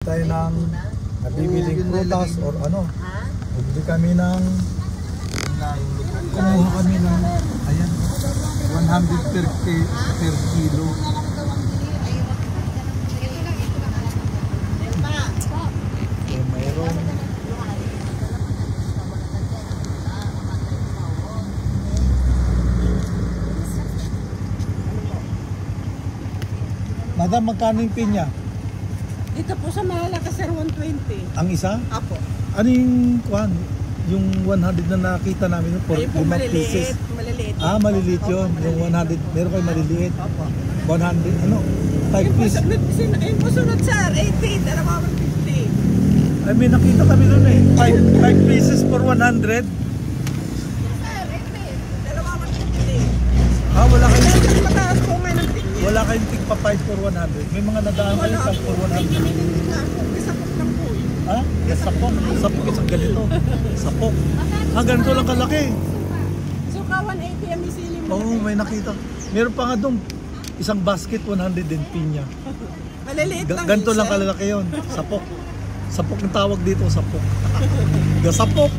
tayo ng nabibiling prutas or ano. Bibili kami ng kumuha kami ng ayan 100 per kilo. So, mayroon Madam, magkano yung pinya? Dito po sa Mahalaga sir, 120. Ang isa? Apo. Ano yung kwan? Yung 100 na nakita namin yung 5 pieces. Maliliit. Maliliit yun. Yung 100, meron kayo maliliit. 100, ano? 5 pieces. Yung pusunod sir, 80, dalawa 150. Ay, may nakita kami nun eh. 5 pieces for 100. Sir, 80, dalawa 150. Wala kayong Mas mataas po ngayon ng tingin. wala kayong tig pa 5 for 100. May mga nadaan kayo 5 for 100. Kasapok lang po. Sapok. Sapok isang ganito. Sapok. Ganito lang kalaki. So ka 180 ang misili mo. Oo, may nakita. Meron pa nga doon. Isang basket 100 din pinya. Maliliit lang. Ganito lang kalaki yun. Sapok. Sapok ang tawag dito, sapok. Gasapok.